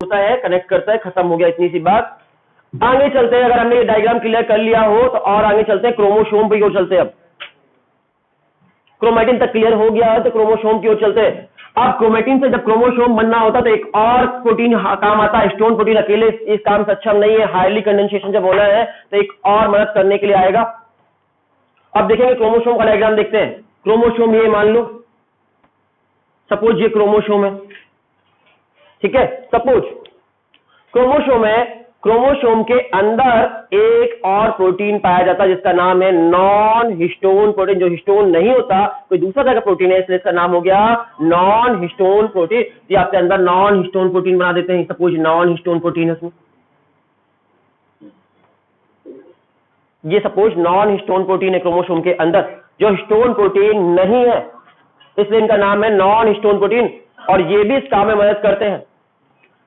होता है, कनेक्ट करता है, खत्म हो गया, इतनी सी बात। आगे चलते हैं, अगर हमने ये डायग्राम क्लियर कर लिया हो तो और आगे चलते हैं, क्रोमोसोम पे की ओर चलते हैं। अब क्रोमेटिन तक क्लियर हो गया है तो क्रोमोसोम की ओर चलते हैं। अब क्रोमेटिन से जब क्रोमोसोम बनना होता है तो एक और प्रोटीन काम आता है, हिस्टोन प्रोटीन अकेले इस काम से सक्षम नहीं है, हाईली कंडेंसेशन जब होना है तो एक और मदद करने के लिए आएगा। अब देखेंगे क्रोमोसोम का डायग्राम देखते हैं। क्रोमोसोम ये मान लो, सपोज ये क्रोमोसोम है, ठीक है, सपोज क्रोमोसोम है, क्रोमोसोम के अंदर एक और प्रोटीन पाया जाता है जिसका नाम है नॉन हिस्टोन प्रोटीन। जो हिस्टोन नहीं होता, कोई दूसरा तरह का प्रोटीन है, इसलिए इसका नाम हो गया नॉन हिस्टोन प्रोटीन। ये आपके अंदर नॉन हिस्टोन प्रोटीन बना देते हैं, सपोज नॉन हिस्टोन प्रोटीन है उसमें, ये सपोज नॉन हिस्टोन प्रोटीन है क्रोमोसोम के अंदर, जो हिस्टोन प्रोटीन नहीं है, इसलिए इनका नाम है नॉन हिस्टोन प्रोटीन। और ये भी इस काम में मदद करते हैं।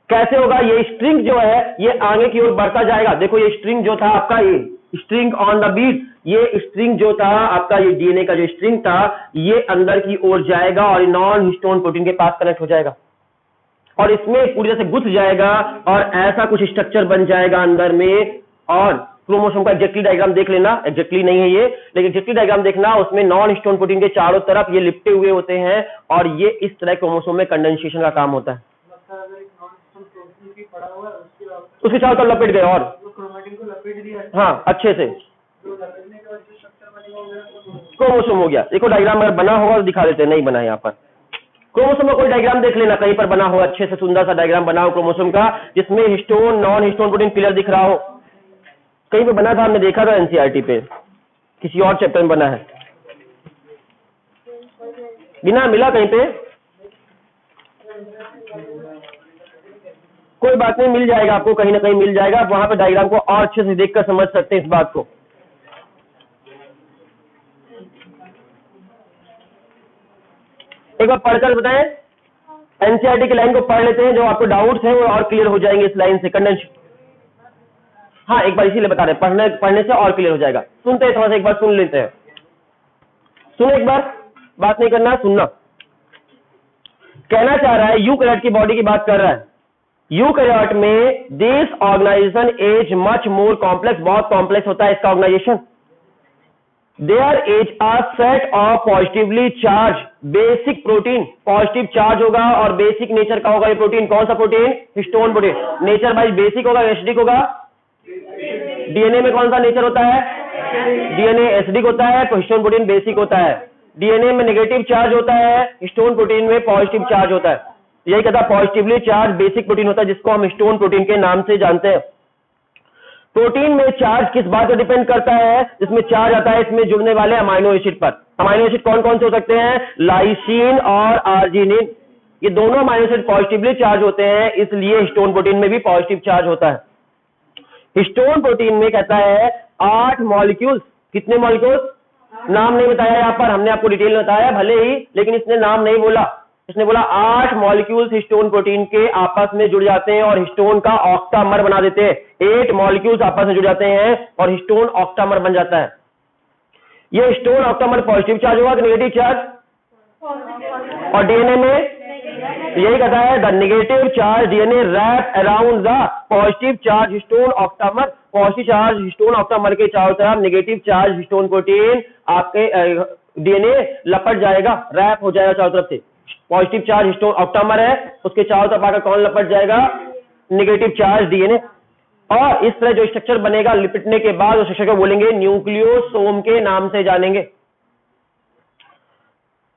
कैसे होगा? ये स्ट्रिंग जो है ये आगे की ओर बढ़ता जाएगा। देखो ये स्ट्रिंग जो था आपका, ये स्ट्रिंग ऑन द बीट, ये स्ट्रिंग जो था आपका, ये डीएनए का जो स्ट्रिंग था, ये अंदर की ओर जाएगा और नॉन हिस्टोन प्रोटीन के पास कनेक्ट हो जाएगा और इसमें पूरी तरह से गुथ जाएगा और ऐसा कुछ स्ट्रक्चर बन जाएगा अंदर में। और क्रोमोसोम का एग्जैक्टली डायग्राम देख लेना, एग्जैक्टली नहीं है ये, लेकिन एग्जैक्टली डायग्राम देखना, उसमें नॉन हिस्टोन प्रोटीन के चारों तरफ ये लिपटे हुए होते हैं और ये इस तरह क्रोमोसोम में कंडेंसेशन का काम होता है। उसके चारों तरफ लपेट गए और क्रोमेटिन को लपेट दिया, हाँ अच्छे से, क्रोमोसोम हो गया। देखो डायग्राम अगर बना होगा तो दिखा देते हैं, नहीं बना है यहाँ पर। क्रोमोसोम का कोई डायग्राम देख लेना, कहीं पर बना हो, अच्छे से सुंदर सा डायग्राम बना हो क्रोमोसोम का, जिसमें histone non histone protein clear दिख रहा हो। कहीं पे बना था, हमने देखा था एनसीईआरटी पे, किसी और चैप्टर में बना है, बिना मिला कहीं पे, कोई बात नहीं, मिल जाएगा आपको, कहीं ना कहीं मिल जाएगा। आप वहां पे डायग्राम को और अच्छे से देखकर समझ सकते हैं इस बात को। एक बार पढ़कर बताएं, एनसीईआरटी की लाइन को पढ़ लेते हैं, जो आपको डाउट्स हैं वो और क्लियर हो जाएंगे इस लाइन से। कंडेंस, हाँ एक बार इसीलिए बता रहे हैं, पढ़ने से और क्लियर हो जाएगा। सुनते हैं थोड़ा सा, एक बार सुन लेते हैं, सुनो एक बार, बात नहीं करना, सुनना। कहना चाह रहा है यूकैरियोट की बॉडी की बात कर रहा है। यूकैरियोट में this organization is much more complex, बहुत कॉम्प्लेक्स होता है इसका organization. There is a set of positively charge basic protein, positive charge होगा और बेसिक नेचर का होगा ये प्रोटीन। कौन सा protein? Histone protein. Nature wise basic होगा, एसिडिक होगा। डीएनए में कौन सा नेचर होता है? डीएनए एसिडिक होता है, तो हिस्टोन प्रोटीन बेसिक होता है। डीएनए में नेगेटिव चार्ज होता है, हिस्टोन प्रोटीन में पॉजिटिव चार्ज होता है। यही कहता है पॉजिटिवली चार्ज बेसिक प्रोटीन होता है, जिसको हम हिस्टोन प्रोटीन के नाम से जानते हैं। प्रोटीन में चार्ज किस बात पर डिपेंड करता है? इसमें चार्ज आता है इसमें जुड़ने वाले अमाइनो एसिड पर। अमाइनो एसिड कौन कौन से हो सकते हैं? लाइसिन और आर्जिनिन, ये दोनों अमाइनो एसिड पॉजिटिवली चार्ज होते हैं, इसलिए हिस्टोन प्रोटीन में भी पॉजिटिव चार्ज होता है। हिस्टोन प्रोटीन में कहता है 8 मॉलिक्यूल्स। कितने मॉलिक्यूल्स? नाम नहीं बताया यहाँ पर, हमने आपको डिटेल में बताया भले ही, लेकिन इसने नाम नहीं बोला। इसने बोला 8 मॉलिक्यूल्स हिस्टोन प्रोटीन के आपस में जुड़ जाते हैं और हिस्टोन का ऑक्टामर बना देते हैं। 8 मॉलिक्यूल्स आपस में जुड़ जाते हैं और हिस्टोन ऑक्टामर बन जाता है। ये हिस्टोन ऑक्टामर पॉजिटिव चार्ज होगा कि नेगेटिव चार्ज? और डीएनए में यही कहता है the negative charge DNA wrap around the positive charge histone octamer. Positive charge histone octamer के चारों तरफ नेगेटिव चार्ज हिस्टोन प्रोटीन आपके डीएनए लपट जाएगा, रैप हो जाएगा चारों तरफ से। पॉजिटिव चार्ज हिस्टोन ऑक्टामर है, उसके चारों तरफ आकर कौन लपट जाएगा? Negative charge DNA. और इस तरह जो स्ट्रक्चर बनेगा लिपटने के बाद उस स्ट्रक्चर को बोलेंगे न्यूक्लियोसोम के नाम से जानेंगे।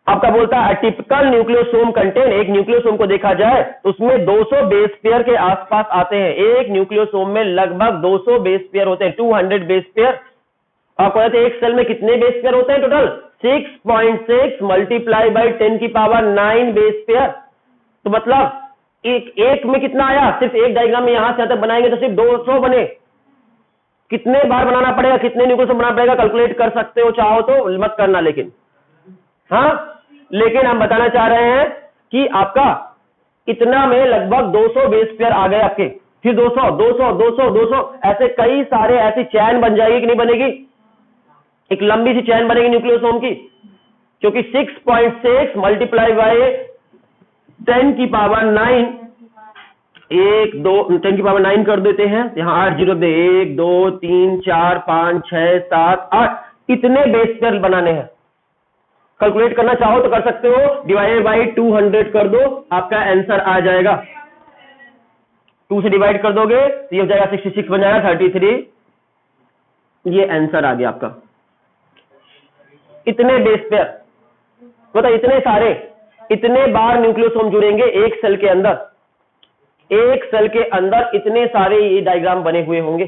आपका बोलता है टिपिकल न्यूक्लियोसोम कंटेन, एक न्यूक्लियोसोम को देखा जाए तो उसमें 200 बेस पेयर के आसपास आते हैं। एक न्यूक्लियोसोम में लगभग 200 बेस पेयर होते हैं, 200 बेस पेयर। आपको कहते हैं एक सेल में कितने बेस पेयर होते हैं? टोटल 6.6 मल्टीप्लाई बाई 10 की पावर 9 बेस पेयर। तो मतलब एक में कितना आया? सिर्फ एक डायग्राम में यहां से तक बनाएंगे तो सिर्फ 200 बने। कितने बार बनाना पड़ेगा, कितने न्यूक्लियोसोम बनाना पड़ेगा, कैलकुलेट कर सकते हो, चाहो तो, मत करना लेकिन। हाँ, लेकिन हम बताना चाह रहे हैं कि आपका इतना में लगभग 200 बेस पेयर आ गए आपके, फिर 200 200 200 200 ऐसे कई सारे, ऐसी चैन बन जाएगी कि नहीं बनेगी? एक लंबी सी चैन बनेगी न्यूक्लियोसोम की, क्योंकि 6.6 मल्टीप्लाई बाय 10 की पावर 9 1 2 10 की पावर 9 कर देते हैं, यहाँ 8 जीरो दे, 1 2 3 4 5 6 7 8, इतने बेस पेयर बनाने हैं। कैलकुलेट करना चाहो तो कर सकते हो, डिवाइडेड बाई 200 कर दो, आपका आंसर आ जाएगा। 2 से डिवाइड कर दोगे तो ये हो जाएगा 66 बन जाएगा 33, ये आंसर आ गया आपका। इतने बेस पेयर मतलब इतने सारे, इतने बार न्यूक्लियोसोम जुड़ेंगे एक सेल के अंदर, एक सेल के अंदर इतने सारे ये डायग्राम बने हुए होंगे,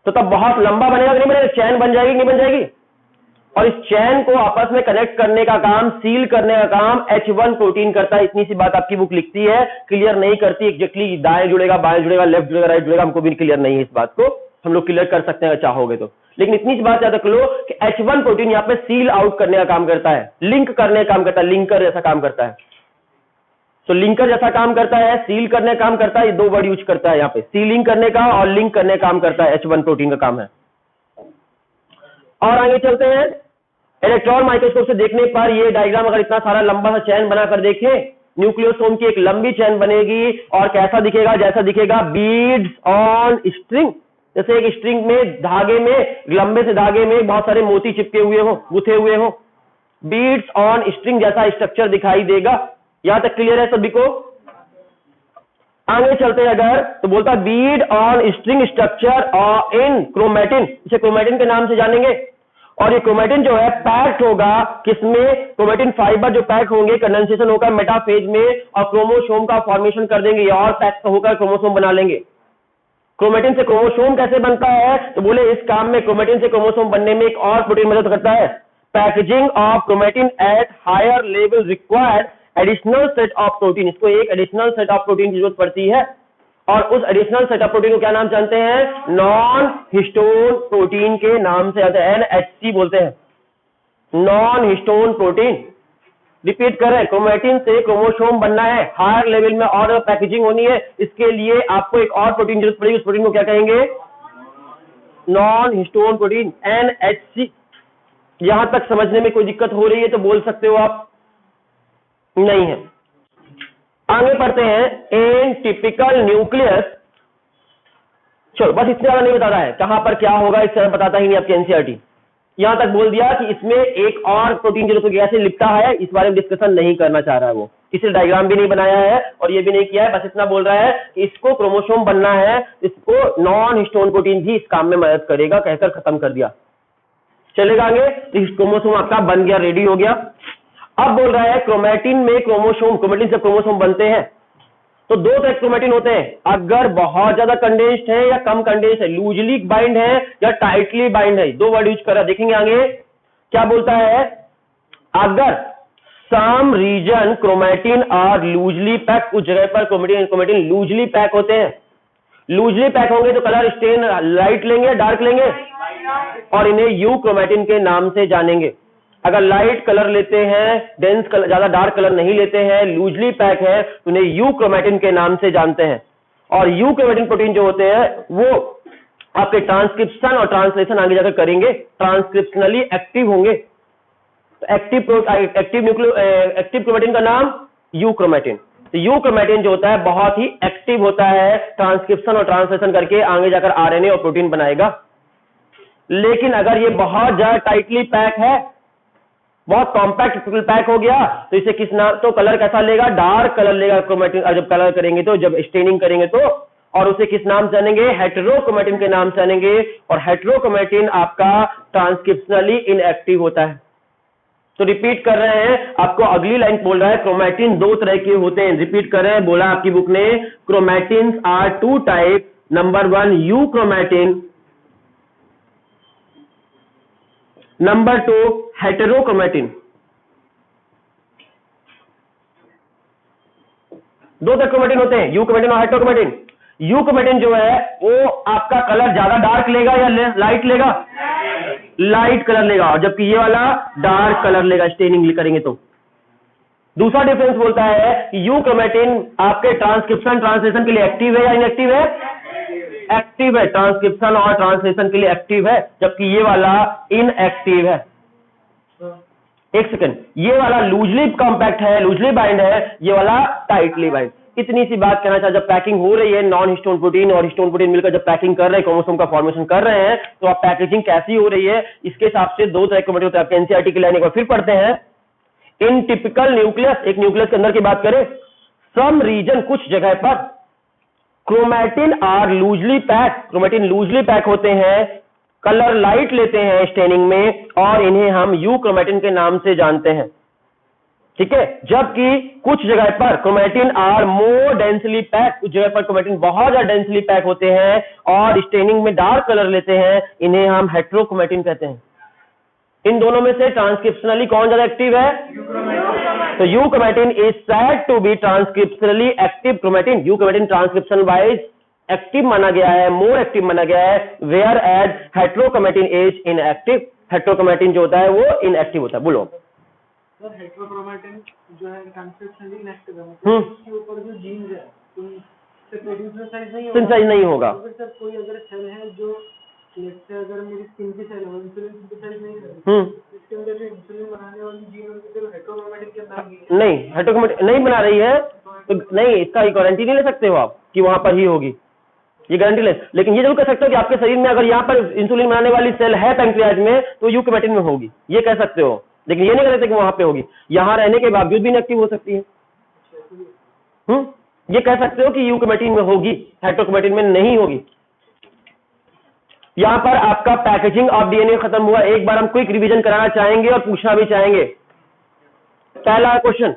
तो तब बहुत लंबा बनेगा कि नहीं बनेगा, चैन बन जाएगी नहीं बन जाएगी। और इस चैन को आपस में कनेक्ट करने का काम, सील करने का काम H1 प्रोटीन करता है। इतनी सी बात आपकी बुक लिखती है, क्लियर नहीं करती एग्जैक्टली दाएं जुड़ेगा बाएं जुड़ेगा लेफ्ट जुड़ेगा राइट जुड़ेगा, हमको भी क्लियर नहीं है इस बात को, हम लोग क्लियर कर सकते हैं चाहोगे तो। लेकिन इतनी सी बात याद रख लो कि H1 प्रोटीन यहाँ पे सील आउट करने का काम करता है, लिंक करने का काम करता है, लिंकर जैसा काम करता है। तो लिंकर जैसा काम करता है, सील करने का काम करता है, ये दो वर्ड यूज करता है यहाँ पे, सीलिंग करने का और लिंक करने का काम करता है, H1 प्रोटीन का काम है। और आगे चलते हैं, इलेक्ट्रॉन माइक्रोस्कोप से देखने पर ये डायग्राम अगर इतना सारा लंबा सा चैन बनाकर देखें, न्यूक्लियोसोम की एक लंबी चैन बनेगी और कैसा दिखेगा, जैसा दिखेगा बीड्स ऑन स्ट्रिंग, जैसे एक स्ट्रिंग में धागे में, लंबे से धागे में बहुत सारे मोती चिपके हुए हो, गुथे हुए हो, बीड्स ऑन स्ट्रिंग जैसा स्ट्रक्चर दिखाई देगा। यहां तक क्लियर है सभी को? आगे चलते हैं अगर तो बोलता Beed on string structure in chromatin, इसे क्रोमेटिन के नाम से जानेंगे। और ये क्रोमेटिन जो है पैक्ड होगा किसमें, क्रोमेटिन फाइबर जो पैक होंगे, कंडेंसेशन होगा मेटाफेज में और क्रोमोसोम का फॉर्मेशन कर देंगे और पैक होकर क्रोमोसोम बना लेंगे। क्रोमेटिन से क्रोमोसोम कैसे बनता है, तो बोले इस काम में क्रोमेटिन से क्रोमोसोम बनने में एक और प्रोटीन मदद करता है, packaging of chromatin at higher level required additional set of protein. इसको एक एडिशनल सेट ऑफ प्रोटीन की जरूरत पड़ती है और उस एडिशनल सेट ऑफ प्रोटीन को क्या नाम जानते हैं, नॉन हिस्टोन प्रोटीन के नाम से आते हैं, NHC बोलते हैं, नॉन हिस्टोन प्रोटीन। रिपीट कर रहे हैं, क्रोमेटिन से क्रोमोसोम बनना है, हायर लेवल में और पैकेजिंग होनी है, इसके लिए आपको एक और प्रोटीन जरूरत पड़ेगी, उस प्रोटीन को क्या कहेंगे, नॉन हिस्टोन प्रोटीन, NHC। यहां तक समझने में कोई दिक्कत हो रही है तो बोल सकते हो आप, नहीं है। आगे पढ़ते हैं, इन टिपिकल न्यूक्लियस, चलो बस इतना नहीं बता रहा है कहां पर क्या होगा, इससे बताता ही नहीं आपकी एनसीईआरटी। यहां तक बोल दिया कि इसमें एक और प्रोटीन जरूरत होगी, ऐसे लिखता है, इस बारे में डिस्कशन नहीं करना चाह रहा है वो, इसलिए डायग्राम भी नहीं बनाया है और ये भी नहीं किया है, बस इतना बोल रहा है कि इसको क्रोमोसोम बनना है, इसको नॉन हिस्टोन प्रोटीन भी इस काम में मदद करेगा, कहकर खत्म कर दिया। चलेगा आगे, तो क्रोमोसोम आपका बन गया, रेडी हो गया। अब बोल रहा है क्रोमेटिन में क्रोमोसोम, क्रोमेटिन से क्रोमोसोम बनते हैं तो दो तरह क्रोमेटिन होते हैं, अगर बहुत ज्यादा कंडेंस्ड है या कम कंडेंस्ड है, लूजली बाइंड है या टाइटली बाइंड है, दो वर्ड यूज कर रहा, देखेंगे आगे क्या बोलता है। अगर some region chromatin are loosely pack, कुछ जगह पर क्रोमेटिन लूजली पैक होते हैं, लूजली पैक होंगे तो कलर स्टेन लाइट लेंगे डार्क लेंगे, और इन्हें यू क्रोमेटिन के नाम से जानेंगे। अगर लाइट कलर लेते हैं, डेंस कलर, ज्यादा डार्क कलर नहीं लेते हैं, लूजली पैक है, तो उन्हें यू क्रोमेटिन के नाम से जानते हैं। और यू क्रोमेटिन प्रोटीन जो होते हैं वो आपके ट्रांसक्रिप्शन और ट्रांसलेशन आगे जाकर करेंगे, ट्रांसक्रिप्शनली एक्टिव होंगे। तो एक्टिव क्रोमेटिन का नाम यू क्रोमेटिन। तो यू क्रोमेटिन जो होता है बहुत ही एक्टिव होता है, ट्रांसक्रिप्शन और ट्रांसलेशन करके आगे जाकर आरएनए और प्रोटीन बनाएगा। लेकिन अगर ये बहुत ज्यादा टाइटली पैक है, बहुत कॉम्पैक्ट पैक हो गया, तो इसे किस नाम, तो कलर कैसा लेगा, डार्क कलर लेगा क्रोमेटिन, जब कलर करेंगे तो, जब स्टेनिंग करेंगे तो, और उसे किस नाम से जानेंगे, हेटेरोक्रोमेटिन के नाम से जानेंगे। और हेटेरोक्रोमेटिन आपका ट्रांसक्रिप्शनली इनएक्टिव होता है। तो रिपीट कर रहे हैं, आपको अगली लाइन बोल रहा है, क्रोमेटिन दो तरह के होते हैं, रिपीट कर रहे हैं, बोला आपकी बुक ने, chromatin are two type, number 1 euchromatin, number 2 heterochromatin. दो तरह क्रोमेटिन होते हैं, यू क्रोमेटिन और हेटेरोक्रोमेटिन। यू क्रोमेटिन जो है वो आपका कलर ज्यादा डार्क लेगा या लाइट लेगा, लाइट कलर लेगा, और जबकि ये वाला डार्क कलर लेगा स्टेनिंग करेंगे तो। दूसरा डिफरेंस बोलता है कि यू क्रोमेटिन आपके ट्रांसक्रिप्शन ट्रांसलेशन के लिए एक्टिव है या इनएक्टिव है, एक्टिव है, ट्रांसक्रिप्शन और ट्रांसलेशन के लिए एक्टिव है, जबकि ये वाला इनएक्टिव है। एक सेकंड, ये वाला लूजली कॉम्पैक्ट है, लूजली बाइंड है, ये वाला टाइटली बाइंड। इतनी सी बात कहना चाहता, जब पैकिंग हो रही है नॉन हिस्टोन प्रोटीन और हिस्टोन प्रोटीन मिलकर जब पैकिंग कर रहे हैं, क्रोमोसोम का फॉर्मेशन कर रहे हैं, तो आप पैकेजिंग कैसी हो रही है इसके हिसाब से दो तरह के क्रोमैटिन होते हैं। एनसीईआरटी की लाइन एक बार फिर पढ़ते हैं। इन टिपिकल न्यूक्लियस, एक न्यूक्लियस के अंदर की बात करें, सम रीजन कुछ जगह पर chromatin are loosely pack, chromatin loosely pack होते हैं, कलर लाइट लेते हैं स्टेनिंग में, और इन्हें हम यू क्रोमैटिन के नाम से जानते हैं। ठीक है, जबकि कुछ जगह पर chromatin are more densely pack, कुछ जगह पर क्रोमैटिन बहुत ज्यादा डेंसली पैक होते हैं और स्टेनिंग में डार्क कलर लेते हैं, इन्हें हम हेट्रोक्रोमैटिन कहते हैं। इन दोनों में से ट्रांसक्रिप्शनली कौन ज्यादा एक्टिव है? तो euchromatin is said to be transcriptionally active chromatin. Euchromatin transcription wise active माना गया है, मोर एक्टिव माना गया है, whereas heterochromatin is inactive. Heterochromatin जो होता है वो इनएक्टिव होता है। बोलो सर, हेट्रोक्रोमैटिन जो है ट्रांसक्रिप्शनली इनएक्टिव है, मतलब इसके ऊपर जो जीन्स है उनसे प्रोटीन सिंथेसाइज नहीं होगा। तो फिर सर कोई अगर सेल है जो जैसे अगर मेरी स्किन की सेल है, इंसुलिन सिंथेसाइज नहीं कर रही, इसके अंदर जो इंसुलिन बनाने वाली जीन होती है हेट्रोक्रोमैटिन के अंदर नहीं, हेट्रोक्रोमैटिन नहीं बना रही है तो नहीं, इसका गारंटी नहीं ले सकते हो आप कि वहां पर ही होगी, ये गारंटी ले। लेकिन ये जरूर कह सकते हो कि आपके शरीर में अगर यहाँ पर इंसुलिन बनाने वाली सेल है पैंक्रियाज में तो यू क्रोमैटिन में होगी, ये कह सकते हो। लेकिन ये नहीं कह सकते कि वहां पे होगी, यहां रहने के बावजूद भी इनएक्टिव हो सकती है। ये कह सकते हो कि यू क्रोमैटिन में होगी, हेट्रोक्रोमैटिन में नहीं होगी। यहां पर आपका पैकेजिंग ऑफ डीएनए खत्म हुआ। एक बार हम क्विक रिवीजन कराना चाहेंगे और पूछना भी चाहेंगे। पहला क्वेश्चन,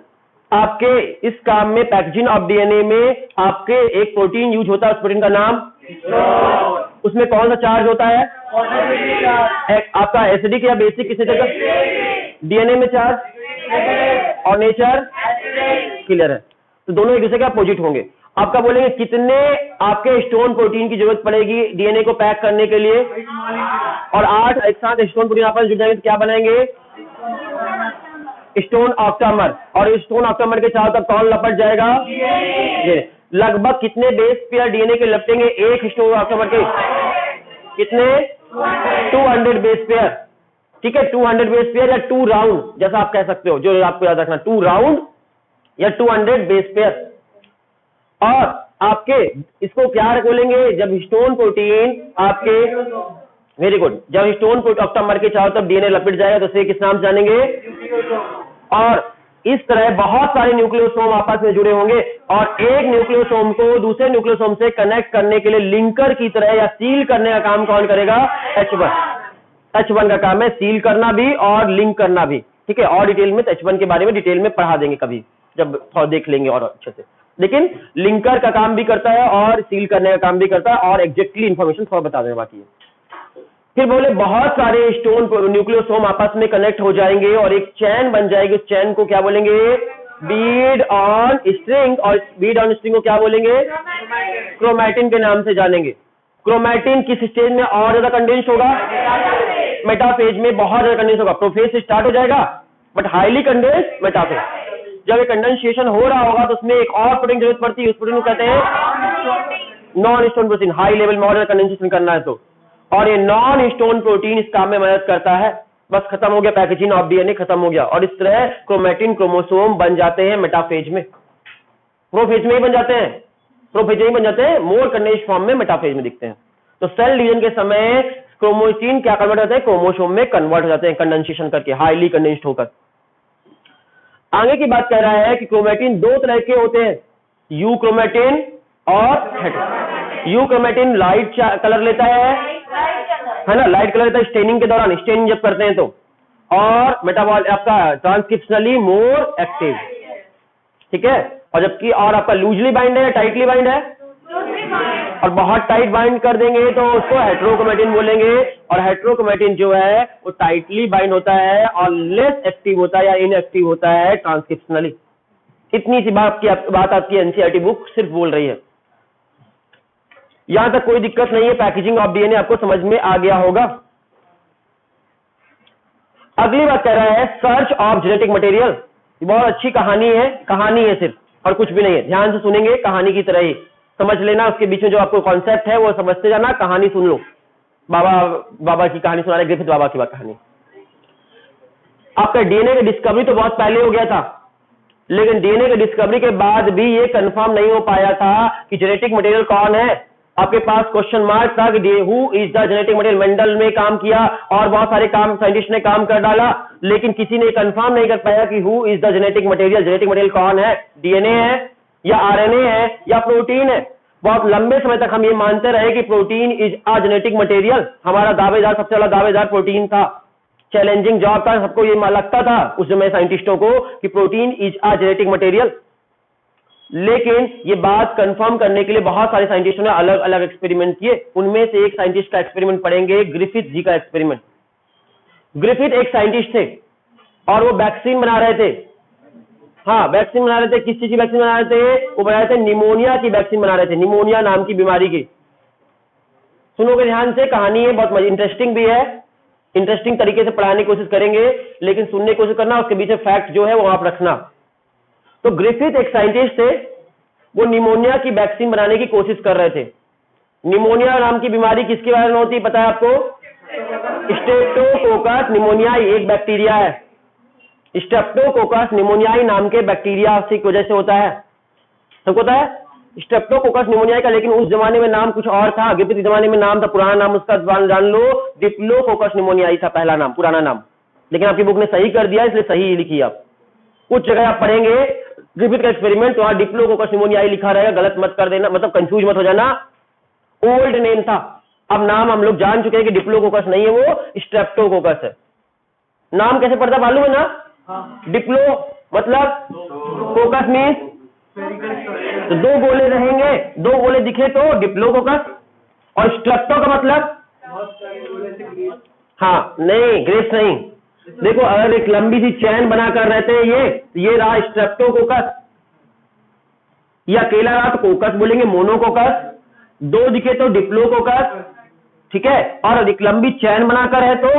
आपके इस काम में पैकेजिंग ऑफ डीएनए में आपके एक प्रोटीन यूज होता है, उस प्रोटीन का नाम, उसमें कौन सा चार्ज होता है? आपका एसिडिक या बेसिक किसी जगह? डीएनए में चार्ज और नेचर क्लियर है, तो दोनों एक दूसरे के अपोजिट होंगे। आपका बोलेंगे कितने आपके स्टोन प्रोटीन की जरूरत पड़ेगी डीएनए को पैक करने के लिए? और 8 एक साथ स्टोन प्रोटीन आपस में जुड़ जाएंगे तो क्या बनाएंगे? Stone octamer. और इस स्टोन ऑक्टामर के चारों तरफ कौन लपट जाएगा? ये लगभग कितने बेस पेयर डीएनए के लपटेंगे एक स्टोन ऑक्टामर के? कितने? 200 बेस पेयर। ठीक है, 200 बेस पेयर या 2 राउंड, जैसा आप कह सकते हो, जो आपको याद रखना, 2 राउंड या 200 बेस पेयर। और आपके इसको क्या बोलेंगे? जब हिस्टोन प्रोटीन आपके, वेरी गुड, जब हिस्टोन ऑक्टामर के चारों तरफ डीएनए लपेट जाएगा तो उसे किस नाम से जानेंगे? और इस तरह बहुत सारे न्यूक्लियोसोम आपस में जुड़े होंगे और एक न्यूक्लियोसोम को दूसरे न्यूक्लियोसोम से कनेक्ट करने के लिए लिंकर की तरह या सील करने का काम कौन करेगा? H1। H1 का काम है सील करना भी और लिंक करना भी। ठीक है, और डिटेल में H1 के बारे में डिटेल में पढ़ा देंगे कभी, जब थोड़ा देख लेंगे और अच्छे से। लेकिन लिंकर का काम भी करता है और सील करने का काम भी करता है, और एग्जैक्टली इंफॉर्मेशन थोड़ा बता देना बाकी है। फिर बोले बहुत सारे स्टोन न्यूक्लियोसोम आपस में कनेक्ट हो जाएंगे और एक चैन बन जाएगी। उस चैन को क्या बोलेंगे? Beed on string. और बीड ऑन स्ट्रिंग को क्या बोलेंगे? क्रोमैटिन के नाम से जानेंगे। क्रोमैटिन किस स्टेज में और ज्यादा कंडेंस होगा? मेटाफेज में बहुत ज्यादा कंडेंस होगा। प्रोफेज से स्टार्ट हो जाएगा बट हाईली कंडेंस मेटाफेज। जब कंडेंसेशन हो रहा होगा तो उसमें एक और प्रोटीन जरूरत पड़ती है, उस प्रोटीन को कहते हैं non histone protein. High level में और ज्यादा कंडेंसेशन करना है तो, और ये नॉन हिस्टोन प्रोटीन इस काम में मदद करता है। बस खत्म हो गया, पैकेजिंग ऑफ डीएनए खत्म हो गया, और इस तरह क्रोमैटिन क्रोमोसोम बन जाते हैं मेटाफेज में। प्रोफेज में ही बन जाते हैं, प्रोफेज में ही बन जाते हैं, मोर कंडेंस फॉर्म में मेटाफेज में दिखते हैं। तो सेल डिवीजन के समय क्रोमोटिन क्या कन्वर्ट होते हैं? क्रोमोसोम में कन्वर्ट हो जाते हैं कंडेंसेशन करके, हाईली कंडेंस्ड होकर। आगे की बात कह रहा है कि क्रोमैटिन 2 तरह के होते हैं, यू क्रोमैटिन और hetero. You chromatin light colour लेता है ना, लाइट कलर लेता है स्टेनिंग के दौरान, स्टेनिंग जब करते हैं तो, और मेटाबॉल आपका ट्रांसक्रिप्शनली मोर एक्टिव। ठीक है, और जबकि और आपका लूजली बाइंड है या टाइटली बाइंड है? और बहुत टाइट बाइंड कर देंगे तो उसको हेट्रोक्रोमैटिन बोलेंगे, और हेट्रोक्रोमैटिन जो है वो टाइटली बाइंड होता है और लेस एक्टिव होता है या इनएक्टिव होता है ट्रांसक्रिप्शनली। इतनी सी बात आपकी एनसीईआरटी बुक सिर्फ बोल रही है। यहां तक कोई दिक्कत नहीं है, पैकेजिंग ऑफ डीएनए आपको समझ में आ गया होगा। अगली बात कह रहा है सर्च ऑफ जेनेटिक मटेरियल। बहुत अच्छी कहानी है सिर्फ, और कुछ भी नहीं है। ध्यान से सुनेंगे, कहानी की तरह ही समझ लेना। उसके बीच में जो आपको कॉन्सेप्ट है वो समझते जाना, कहानी सुन लो। बाबा की कहानी सुना रहे, ग्रिफिथ बाबा की कहानी। आपका डीएनए का डिस्कवरी तो बहुत पहले हो गया था, लेकिन डीएनए की डिस्कवरी के बाद भी ये कंफर्म नहीं हो पाया था कि जेनेटिक मटेरियल कौन है। आपके पास क्वेश्चन मार्क था कि who is the genetic material. Mendel ने काम किया और बहुत सारे काम साइंटिस्ट ने काम कर डाला, लेकिन किसी ने कंफर्म नहीं कर पाया कि who is the genetic material. Genetic material कौन है, डीएनए है या आरएनए है या प्रोटीन है। बहुत लंबे समय तक हम ये मानते रहे कि protein is a genetic material. हमारा दावेदार, सबसे बड़ा दावेदार प्रोटीन था। चैलेंजिंग जॉब था, सबको ये लगता था उस समय साइंटिस्टों को कि protein is a genetic material. लेकिन ये बात कंफर्म करने के लिए बहुत सारे साइंटिस्टों ने अलग अलग एक्सपेरिमेंट किए। उनमें से एक साइंटिस्ट का एक्सपेरिमेंट पढ़ेंगे, ग्रिफिथ जी का एक्सपेरिमेंट। ग्रिफिथ एक साइंटिस्ट थे और वो वैक्सीन बना रहे थे। हाँ, वैक्सीन बना रहे थे। किस चीज की वैक्सीन बना रहे थे? वो बना रहे थे निमोनिया की वैक्सीन बना रहे थे, निमोनिया नाम की बीमारी की। सुनोगे ध्यान से, कहानी है, बहुत इंटरेस्टिंग भी है। इंटरेस्टिंग तरीके से पढ़ाने की कोशिश करेंगे, लेकिन सुनने की कोशिश करना, उसके पीछे फैक्ट जो है वो आप रखना। तो ग्रिफिथ एक साइंटिस्ट थे, वो निमोनिया की वैक्सीन बनाने की कोशिश कर रहे थे। निमोनिया नाम की बीमारी किसके बारे में होती है पता है आपको? स्ट्रेप्टोकोकस निमोनियाई एक बैक्टीरिया है। स्ट्रेप्टोकोकस निमोनियाई नाम के बैक्टीरिया की वजह से होता है। सबको पता है स्ट्रेप्टोकोकस निमोनियाई का, लेकिन उस जमाने में नाम कुछ और था। ग्रिफिथ के जमाने में नाम था, पुराना नाम उसका जान लो, डिप्लोकोकस निमोनियाई था पहला नाम, पुराना नाम। लेकिन आपकी बुक ने सही कर दिया, इसलिए सही लिखी आप। कुछ जगह आप पढ़ेंगे ग्रिफिथ का एक्सपेरिमेंट तो वहां डिप्लोकोकस निमोनियाई लिखा रहेगा, गलत मत कर देना, मतलब कंफ्यूज मत हो जाना। ओल्ड नेम था, अब नाम हम लोग जान चुके हैं कि डिप्लोकोकस नहीं है, वो स्ट्रेप्टोकोकस है। नाम कैसे पढ़ता मालूम है ना? डिप्लो मतलब कोकस मीन्स तो दो गोले रहेंगे, दो गोले दिखे तो डिप्लोकोकस। और स्ट्रेप्टो का मतलब हाँ नहीं, ग्रेस नहीं। देखो अगर एक लंबी सी चैन बनाकर रहते हैं ये रहा स्ट्रेप्टोकोकस। ये अकेला रहा तो कोकस बोलेंगे, मोनोकोकस। दो दिखे तो डिप्लोकोकस, ठीक है। और एक लंबी चैन बनाकर है तो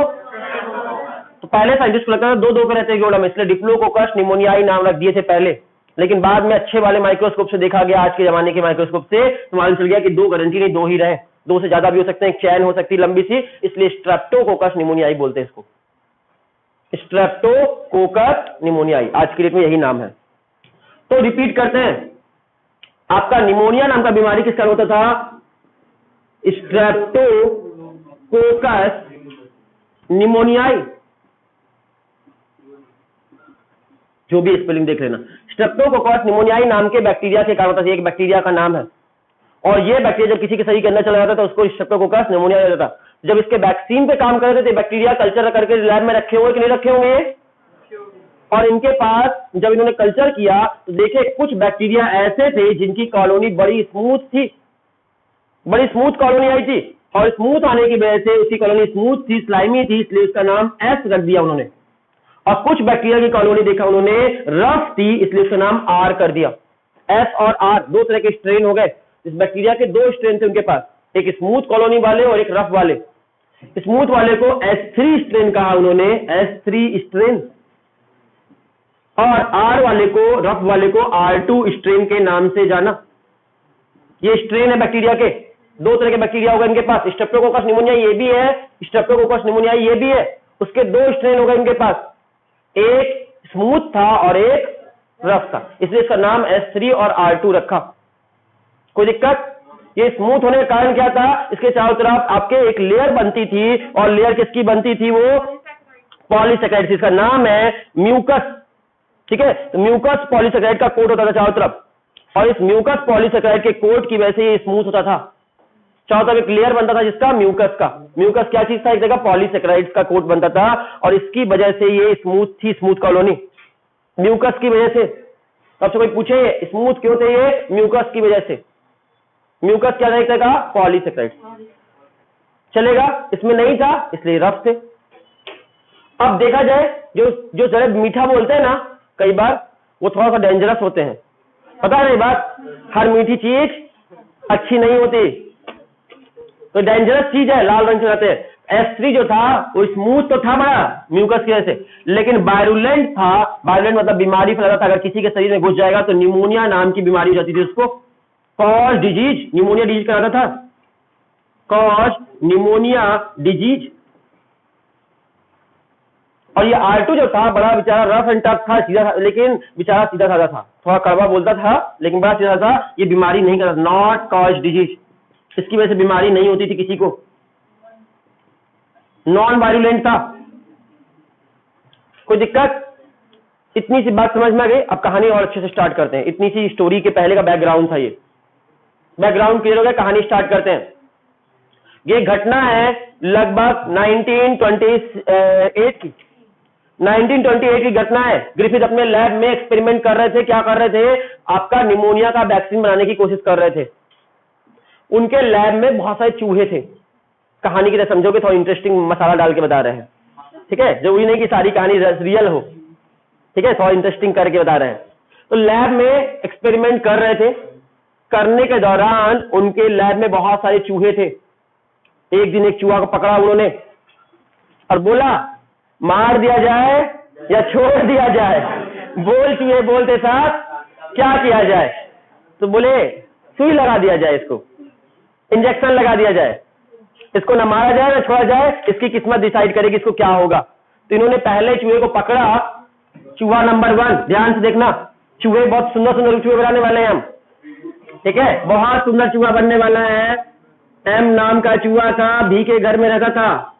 पहले साइंटिस्ट को लगता था दो पे रहते हैं जोड़ा में, इसलिए डिप्लोकोकस निमोनियाई नाम रख दिए थे पहले। लेकिन बाद में अच्छे वाले माइक्रोस्कोप से देखा गया, आज के जमाने के माइक्रोस्कोप से तो मालूम चल गया कि दो गारंटी नहीं, दो ही रहे, दो से ज्यादा भी हो सकते हैं, एक चैन हो सकती है लंबी सी, इसलिए स्ट्रेप्टोकोकस निमोनियाई बोलते हैं इसको, स्ट्रेप्टोकोकस निमोनियाई। आज के डेट में यही नाम है। तो रिपीट करते हैं, आपका निमोनिया नाम का बीमारी किसका होता था? स्ट्रेप्टोकोकस निमोनियाई, जो भी स्पेलिंग देख लेना। स्ट्रेप्टोकोकस निमोनियाई नाम के बैक्टीरिया के कारण होता है, एक बैक्टीरिया का नाम है। और ये बैक्टीरिया जब किसी के शरीर के अंदर चला जाता था उसको स्ट्रेप्टोकोकस निमोनिया हो जाता था। जब इसके वैक्सीन पे काम कर रहे थे, बैक्टीरिया कल्चर करके लैब में रखे हुए कि नहीं रखे होंगे? और इनके पास जब इन्होंने कल्चर किया तो देखे कुछ बैक्टीरिया ऐसे थे जिनकी कॉलोनी बड़ी स्मूथ थी, बड़ी स्मूथ कॉलोनी आई थी। और स्मूथ आने की वजह से उसकी कॉलोनी स्मूथ थी, स्लाइमी थी, इसलिए उसका नाम एस रख दिया उन्होंने। और कुछ बैक्टीरिया की कॉलोनी देखा उन्होंने रफ थी, इसलिए उसका नाम आर कर दिया। एस और आर दो तरह के स्ट्रेन हो गए। इस बैक्टीरिया के दो स्ट्रेन थे उनके पास, एक स्मूथ कॉलोनी वाले और एक रफ वाले। स्मूथ वाले को S3 स्ट्रेन कहा उन्होंने, S3 स्ट्रेन। और आर वाले को, रफ वाले को R2 स्ट्रेन के नाम से जाना। ये स्ट्रेन है बैक्टीरिया के, दो तरह के बैक्टीरिया होगा इनके पास। स्ट्रेप्टोकोकस निमोनिया ये भी है, स्ट्रेप्टोकोकस निमोनिया ये भी है। उसके दो स्ट्रेन होगा इनके पास, एक स्मूथ था और एक रफ था, इसलिए इसका नाम S3 और R2 रखा। कोई दिक्कत? ये स्मूथ होने का कारण क्या था? इसके चारों तरफ आपके एक लेयर बनती थी, और लेयर किसकी बनती थी? वो पॉलीसेकेराइड। इसका नाम है म्यूकस, ठीक है। तो म्यूकस पॉलीसेकेराइड का कोट होता था चारों तरफ, और इस म्यूकस पॉलीसेकेराइड के कोट की वजह से ये स्मूथ होता था। चारों तरफ एक लेयर बनता था जिसका म्यूकस का। म्यूकस क्या चीज था? एक जगह पॉलीसेकेराइड का कोट बनता था, और इसकी वजह से ये स्मूथ थी, स्मूथ कॉलोनी म्यूकस की वजह से। अब कोई पूछे स्मूथ क्यों थे? ये म्यूकस की वजह से। म्यूकस क्या था? पॉलीसेकेराइड। चलेगा? इसमें नहीं था इसलिए रफ थे। अब देखा जाए, जो जरा मीठा बोलते हैं ना कई बार, वो थोड़ा सा डेंजरस होते हैं। पता नहीं बात, हर मीठी चीज अच्छी नहीं होती, तो डेंजरस चीज है, लाल रंग से रहते हैं। S3 जो था वो स्मूथ तो था बड़ा म्यूकस की वजह से, लेकिन वायरुलेंट था। वायरुलेंट मतलब बीमारी फैलाता था, अगर किसी के शरीर में घुस जाएगा तो निमोनिया नाम की बीमारी हो जाती थी उसको। कॉज डिजीज, निमोनिया डिजीज कराता था, कॉज निमोनिया डिजीज। और ये R2 जो था बड़ा बेचारा रफ एंड टफ था, सीधा था, लेकिन बेचारा सीधा साधा था, थोड़ा कड़वा बोलता था लेकिन बड़ा सीधा था। ये बीमारी नहीं करता, नॉट कॉज डिजीज, इसकी वजह से बीमारी नहीं होती थी किसी को, नॉन वायरुलेंट था। कोई दिक्कत? इतनी सी बात समझ में आ गई। अब कहानी और अच्छे से स्टार्ट करते हैं। इतनी सी स्टोरी के पहले का बैकग्राउंड था, ये बैकग्राउंड क्लियर हो गया, कहानी स्टार्ट करते हैं। ये घटना है लगभग 1928 की, 1928 की घटना है। ग्रिफिथ अपने लैब में एक्सपेरिमेंट कर रहे थे। क्या कर रहे थे? आपका निमोनिया का वैक्सीन बनाने की कोशिश कर रहे थे। उनके लैब में बहुत सारे चूहे थे। कहानी की तरह समझोगे, थोड़ा इंटरेस्टिंग मसाला डाल के बता रहे हैं, ठीक है? जरूरी नहीं कि सारी कहानी रियल हो, ठीक है? थोड़ा इंटरेस्टिंग करके बता रहे हैं। तो लैब में एक्सपेरिमेंट कर रहे थे। करने के दौरान उनके लैब में बहुत सारे चूहे थे। एक दिन एक चूहा को पकड़ा उन्होंने और बोला मार दिया जाए या छोड़ दिया जाए, बोल चूहे बोलते साथ क्या किया जाए? तो बोले सुई लगा दिया जाए, इसको इंजेक्शन लगा दिया जाए, इसको ना मारा जाए ना छोड़ा जाए, इसकी किस्मत डिसाइड करेगी इसको क्या होगा। तो इन्होंने पहले चूहे को पकड़ा, चूहा नंबर 1, ध्यान से देखना, चूहे बहुत सुंदर सुंदर चूहे बनाने वाले हैं हम, ठीक है? बहुत सुंदर चूहा बनने वाला है। एम नाम का चूहा था, भी के घर में रहता था।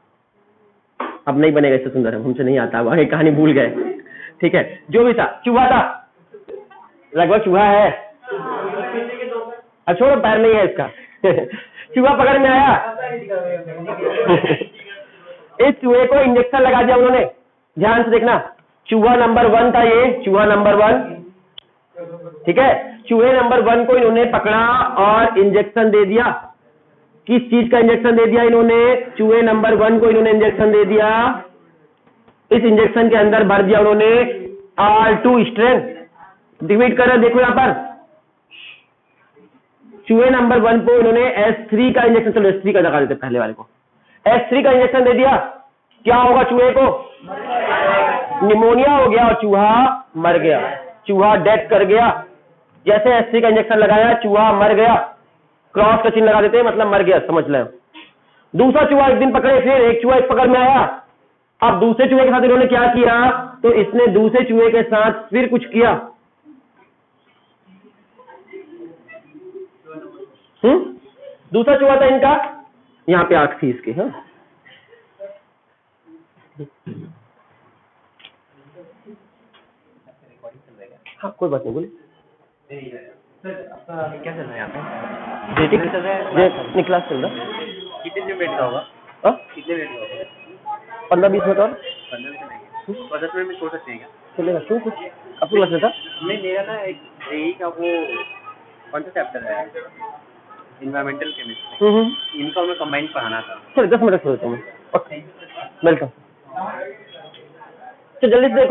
अब नहीं बनेगा इससे सुंदर, हमसे नहीं आता, आगे कहानी भूल गए, ठीक है? जो भी था, चूहा था, लगभग चूहा है, अब छोड़ो, पैर नहीं है इसका। चूहा पकड़ में आया। इस चूहे को इंजेक्शन लगा दिया उन्होंने। ध्यान से देखना, चूहा नंबर 1 था ये, चूहा नंबर 1, ठीक है? चूहे नंबर 1 को इन्होंने पकड़ा और इंजेक्शन दे दिया। किस चीज का इंजेक्शन दे दिया इन्होंने? चूहे नंबर 1 को इन्होंने इंजेक्शन दे दिया। इस इंजेक्शन के अंदर भर दिया उन्होंने R2 स्ट्रेन। डिवाइड कर रहे, देखो यहां पर चूहे नंबर 1 को इन्होंने S3 का इंजेक्शन, चलो S3 का लगा देते पहले वाले को, S3 का इंजेक्शन दे दिया। क्या होगा चूहे को? निमोनिया हो गया और चूहा मर गया, चूहा डेथ कर गया। जैसे S3 का इंजेक्शन लगाया, चूहा मर गया, क्रॉस का चिन्ह लगा देते हैं, मतलब मर गया, समझ लें। दूसरा चूहा एक दिन पकड़े, फिर एक चूहा एक पकड़ में आया। अब दूसरे चूहे के साथ इन्होंने क्या किया? तो इसने दूसरे चूहे के साथ फिर कुछ किया। दूसरा चूहा था इनका, यहां पे आंख थी इसकी, हाँ हाँ कोई बात नहीं, बोलिए। क्या चल रहा है यहाँ पे? डेटिंग चल रहा है, निकला चल रहा। कितने दिन वेट का होगा? हाँ कितने वेट का होगा? 15-20 मिनट और 15 मिनट नहीं, 10 मिनट में छोड़ सकते हैं क्या? चलेगा, क्यों कुछ आपको लग रहा था? नहीं, मेरा ना एक जेई का वो कौन सा चैप्टर है, इन्वायरमेंटल केमिस्ट्री, इनका हमें कंबाइन पढ़ाना था। चलो 10 मिनट छोड़ देता हूँ मैं, ओके वेलकम। तो जल्दी से देखो।